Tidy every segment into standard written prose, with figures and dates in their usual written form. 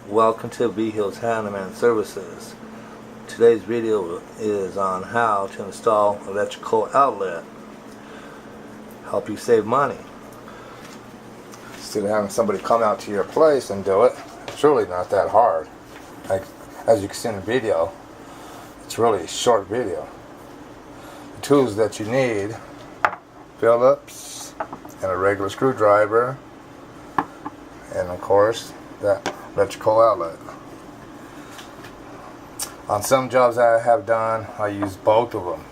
Welcome to Vigil's Handyman Services. Today's video is on how to install electrical outlet. Help you save money. Instead of having somebody come out to your place and do it, it's really not that hard. Like, as you can see in the video, it's really a short video. The tools that you need: Phillips and a regular screwdriver, and of course that electrical outlet. On some jobs I have done, I use both of them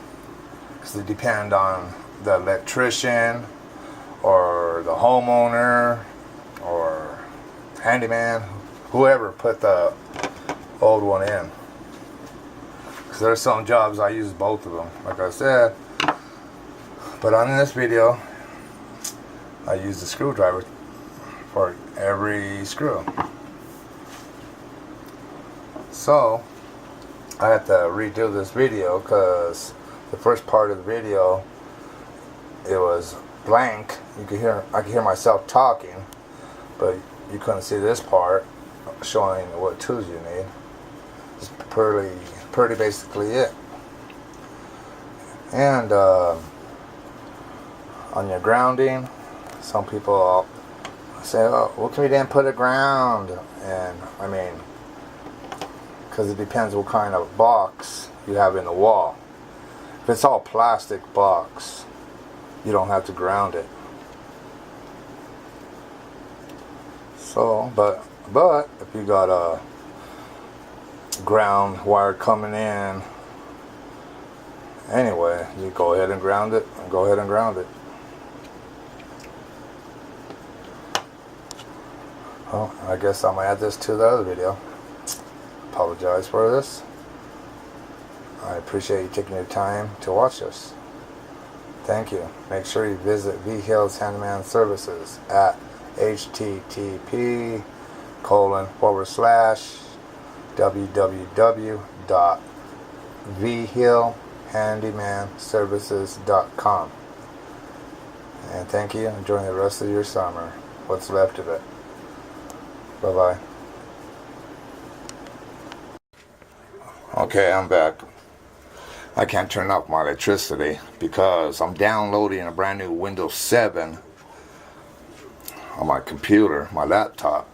because they depend on the electrician or the homeowner or handyman, whoever put the old one in. Because there's some jobs I use both of them, like I said. But on this video, I use the screwdriver for every screw. So I had to redo this video because the first part of the video, it was blank. I could hear myself talking, but you couldn't see this part showing what tools you need. It's pretty basically it. And on your grounding, some people say, "Oh, well, can we then put a ground?" And I mean, because it depends what kind of box you have in the wall. If it's all plastic box, you don't have to ground it. So, but if you got a ground wire coming in, anyway, you go ahead and ground it. Well, I guess I'm gonna add this to the other video. Apologize for this. I appreciate you taking your time to watch this. Thank you. Make sure you visit Vigil's Handyman Services at http://www.vigilhandymanservices.com. And thank you. Enjoy the rest of your summer. What's left of it. Bye-bye. Okay, I'm back. I can't turn off my electricity because I'm downloading a brand new Windows 7 on my computer, my laptop,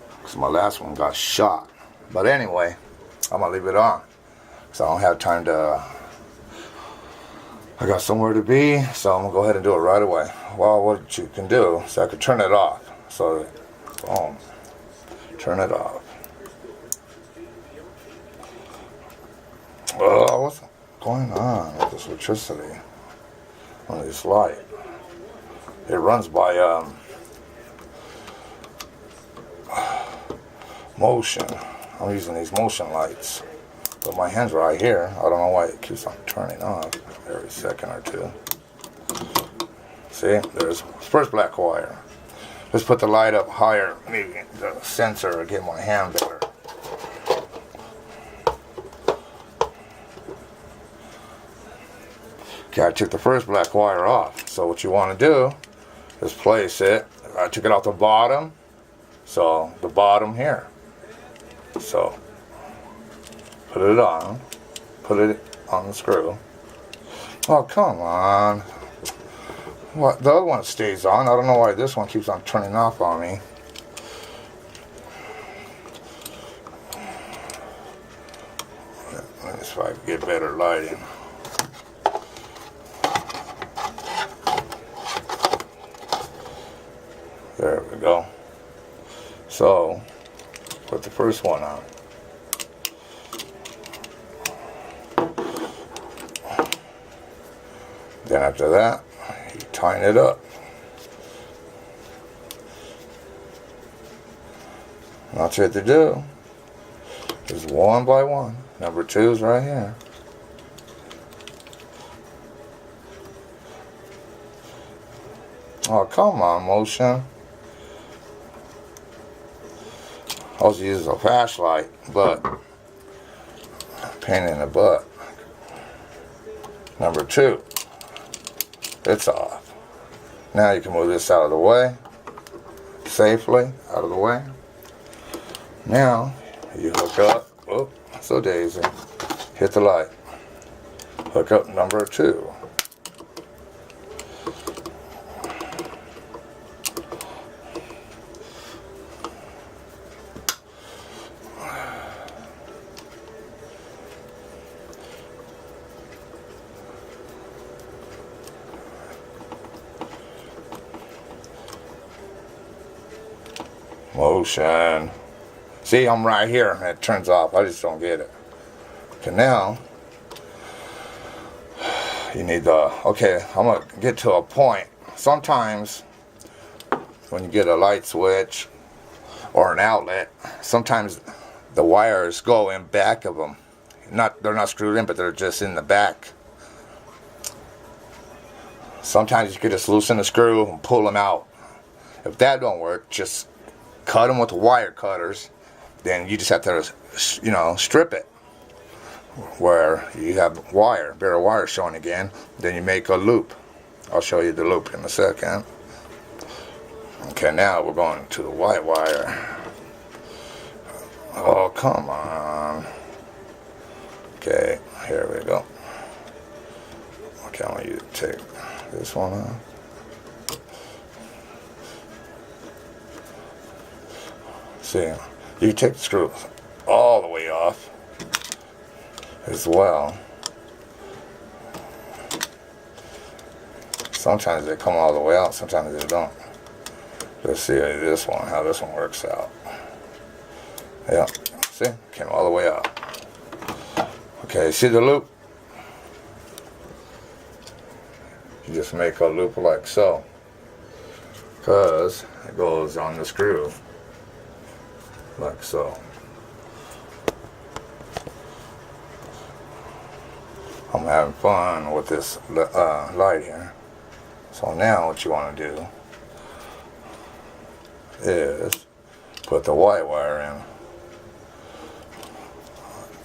because my last one got shot. But anyway, I'm gonna leave it on because I don't have time to. I got somewhere to be, so I'm gonna go ahead and do it right away. Well, what you can do, so I can turn it off. So, boom, turn it off. Oh, what's going on with this electricity on this light? It runs by motion. I'm using these motion lights, but my hand's right here. I don't know why it keeps on turning off every second or two. See, there's first black wire. Let's put the light up higher, maybe the sensor will get my hand better. Okay, I took the first black wire off. So what you want to do is place it. I took it off the bottom. So the bottom here. So put it on. Put it on the screw. Oh, come on. What? The other one stays on. I don't know why this one keeps on turning off on me. Let me see if I can get better lighting. There we go. So, put the first one on. Then after that, you tighten it up. That's it to do. Just one by one. Number 2 is right here. Oh, come on, motion. I was using a flashlight, but pain in the butt. Number 2, it's off. Now you can move this out of the way, safely out of the way. Now you hook up. Oh, so daisy. Hit the light. Hook up number 2. Motion. See, I'm right here and it turns off. I just don't get it. Okay, now you need the, okay, I'm going to get to a point. Sometimes when you get a light switch or an outlet, sometimes the wires go in back of them. They're not screwed in, but they're just in the back. Sometimes you could just loosen the screw and pull them out. If that don't work, just cut them with the wire cutters. Then you just have to, strip it where you have wire, bare wire showing again. Then you make a loop. I'll show you the loop in a second. Okay, now we're going to the white wire. Oh, come on. Okay, here we go. Okay, I want you to take this one off. See, you take the screw all the way off as well. Sometimes they come all the way out, sometimes they don't. Let's see this one, how this one works out. Yeah, see, came all the way out. Okay, see the loop? You just make a loop like so, because it goes on the screw like so. I'm having fun with this light here. So now what you want to do is put the white wire in.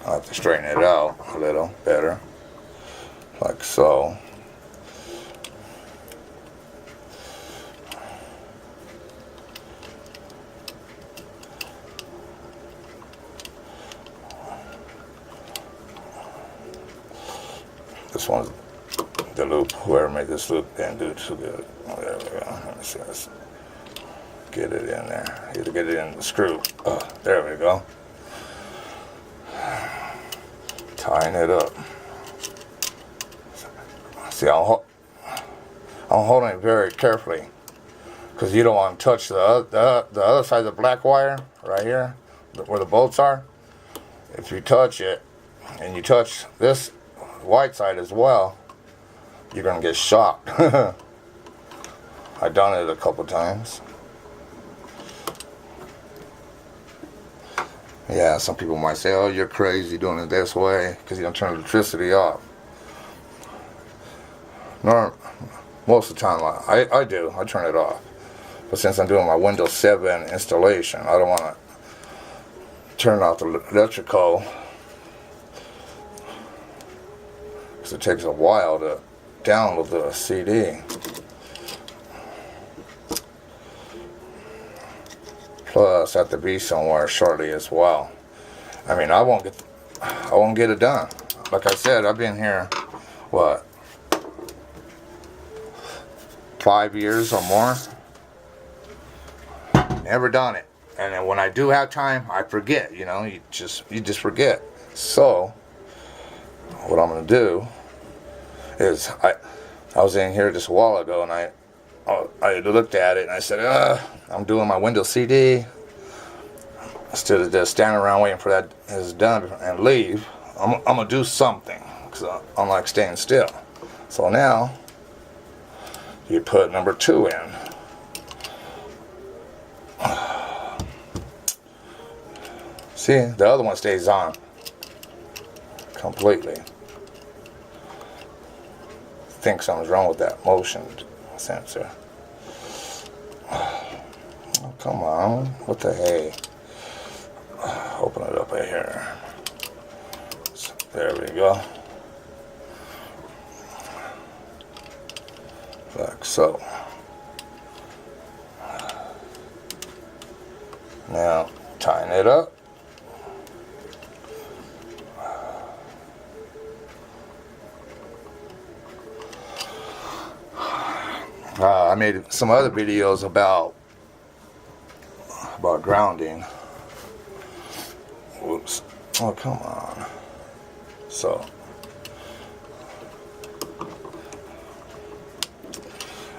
I have to straighten it out a little better, like so. This one's the loop. Whoever made this loop didn't do too good. Oh, there we go. Let me see. Let's get it in there. You have to get it in the screw. There we go. Tying it up. See, I'm holding it very carefully because you don't want to touch the other side of the black wire right here, where the bolts are. If you touch it and you touch this white side as well, you're gonna get shocked. I've done it a couple times. Yeah, some people might say, oh, you're crazy doing it this way because you don't turn electricity off. No, most of the time I do. I turn it off. But since I'm doing my Windows 7 installation, I don't want to turn off the electrical, because it takes a while to download the CD. Plus, I have to be somewhere shortly as well. I mean, I won't get it done. Like I said, I've been here, what, 5 years or more? Never done it. And then when I do have time, I forget. You just forget. So what I'm gonna do is I was in here just a while ago and I looked at it and I said, I'm doing my Windows CD. Instead of just standing around waiting for that is done and leave, I'm gonna do something, because I'm like staying still. So now you put number 2 in. See, the other one stays on completely. I think something's wrong with that motion sensor. Oh, come on, what the hey? Open it up right here. So, there we go. Like so. Now, tighten it up. I made some other videos about grounding. Whoops. Oh, come on. So,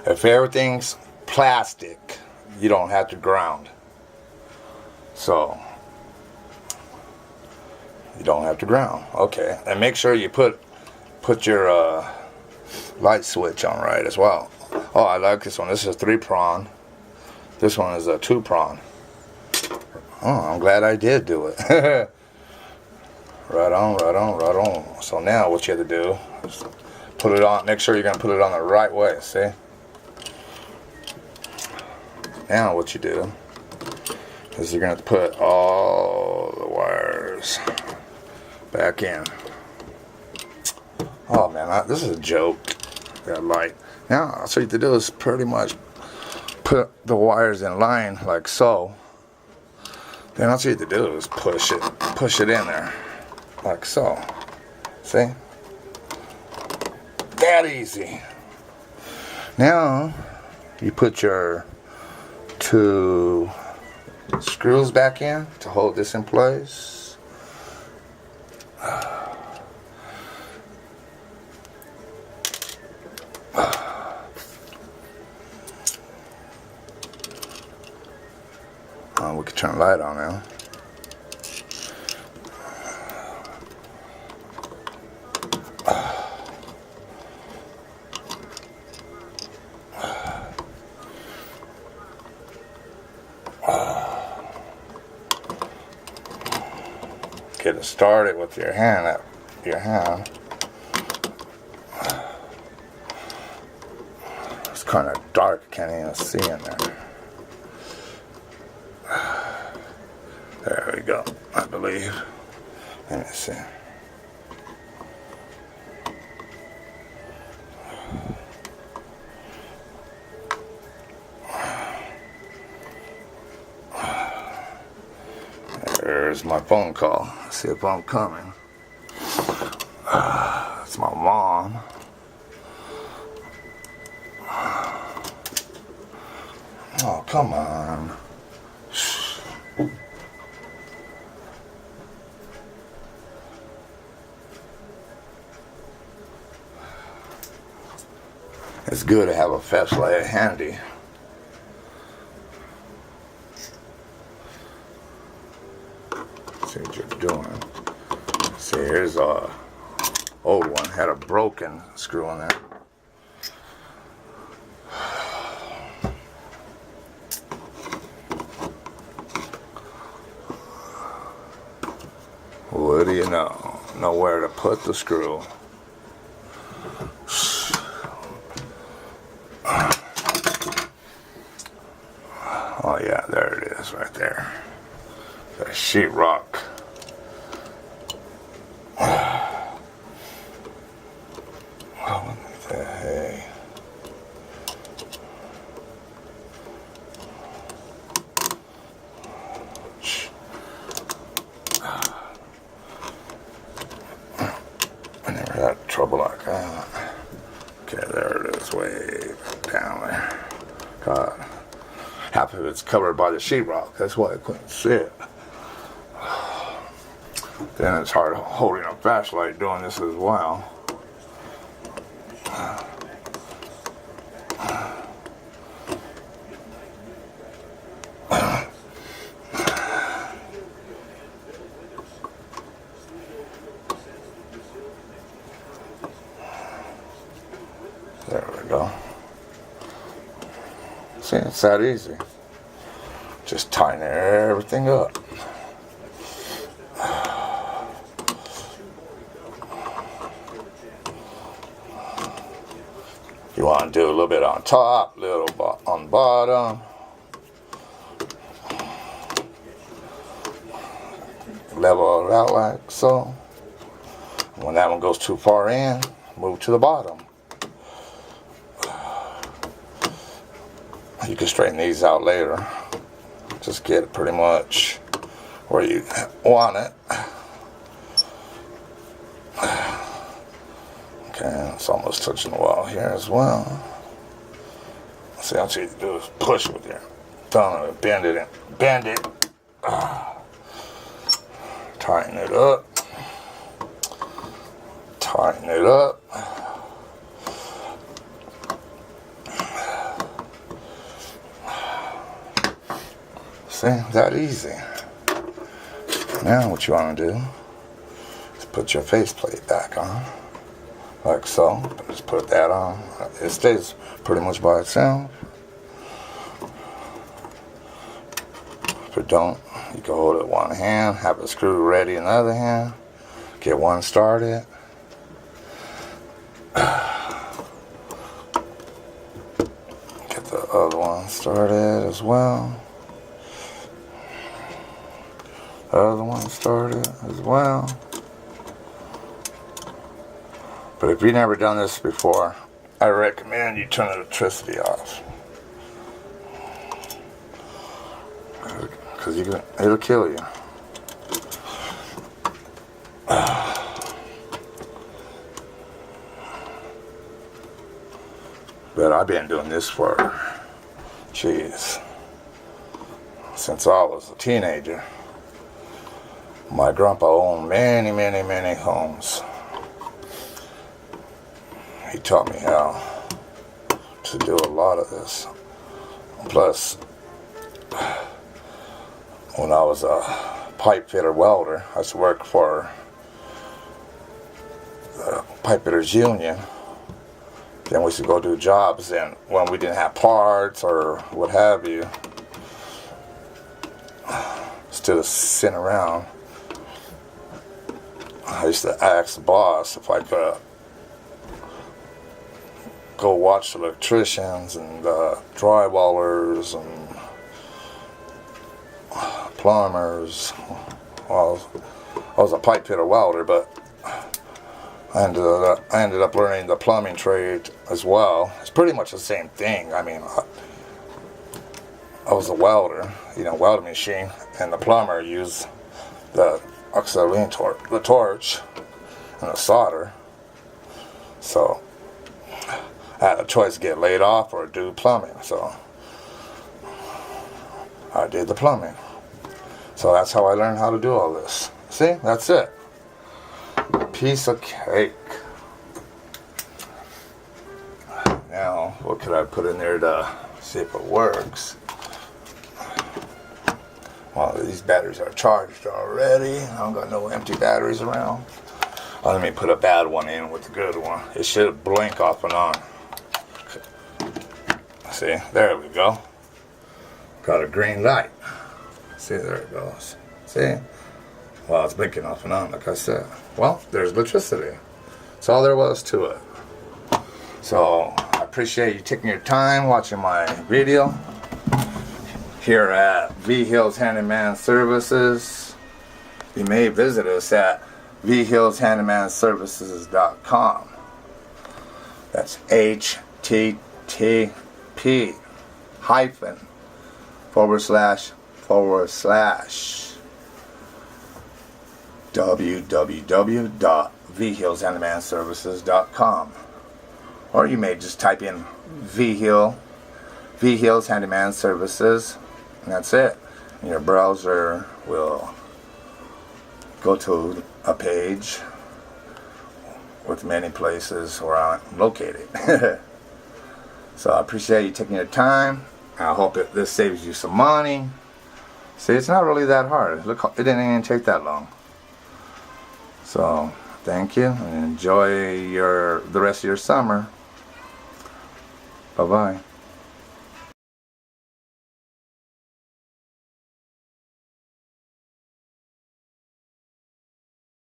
if everything's plastic, you don't have to ground. So, you don't have to ground. Okay. And make sure you put your light switch on right as well. Oh, I like this one. This is a 3-prong. This one is a 2-prong. Oh, I'm glad I did do it. Right on, right on, right on. So now what you have to do is put it on. Make sure you're going to put it on the right way, see? Now what you do is you're going to put all the wires back in. Oh man, this is a joke. That light. Now, so what you have to do is pretty much put the wires in line like so. Then all you have to do is push it in there like so. See? That easy. Now you put your 2 screws back in to hold this in place. We can turn the light on now. Get it started with your hand. It's kind of dark, can't even see in there. There we go, I believe. Let me see. There's my phone call. See if I'm coming. It's my mom. Oh, come on. It's good to have a flashlight handy. See what you're doing. See, here's a old one. Had a broken screw in there. What do you know? Know where to put the screw. Oh yeah, there it is right there. The sheetrock. Oh, hey. I never had trouble like that. Okay, there it is, way down there. God. Half of it's covered by the sheetrock. That's why I couldn't see it. Then it's hard holding a flashlight doing this as well. There we go. See, it's that easy. Just tighten everything up. You want to do a little bit on top, little on bottom. Level it out like so. When that one goes too far in, move to the bottom. You can straighten these out later. Just get it pretty much where you want it. Okay, it's almost touching the wall here as well. See, all you do is push with your thumb and bend it in. Bend it. Tighten it up. Tighten it up. See, that easy. Now what you want to do is put your faceplate back on. Like so. Just put that on. It stays pretty much by itself. If it don't, you can hold it in one hand, have a screw ready in the other hand, get one started. Get the other one started as well. The other one started as well. But if you've never done this before, I recommend you turn the electricity off. Because it'll kill you. But I've been doing this for, jeez, since I was a teenager. My grandpa owned many, many, many homes. He taught me how to do a lot of this. Plus, when I was a pipe fitter welder, I used to work for the Pipe Fitters Union. Then we used to go do jobs, and when we didn't have parts or what have you, instead of sitting around, I used to ask the boss if I could go watch the electricians and drywallers and plumbers. Well, I was a pipe fitter welder, but I ended up learning the plumbing trade as well. It's pretty much the same thing. I mean, I was a welder, welding machine, and the plumber used the auxiliary the torch and the solder. So I had a choice to get laid off or do plumbing. So I did the plumbing. So that's how I learned how to do all this. See, that's it. Piece of cake. Now, what could I put in there to see if it works? Well, these batteries are charged already. I don't got no empty batteries around. Let me put a bad one in with the good one. It should blink off and on. See, there we go. Got a green light. See, there it goes. See? Well, it's blinking off and on, like I said. Well, there's electricity. That's all there was to it. So, I appreciate you taking your time watching my video here at Vigil's Handyman Services. You may visit us at vigilshandymanservices.com. That's http://www.vigilshandymanservices.com. Or you may just type in Vigil's Handyman Services, and that's it. And your browser will go to a page with many places where I'm located. So I appreciate you taking your time. I hope this saves you some money. See, it's not really that hard. Look, it didn't even take that long. So thank you, and enjoy the rest of your summer. Bye-bye.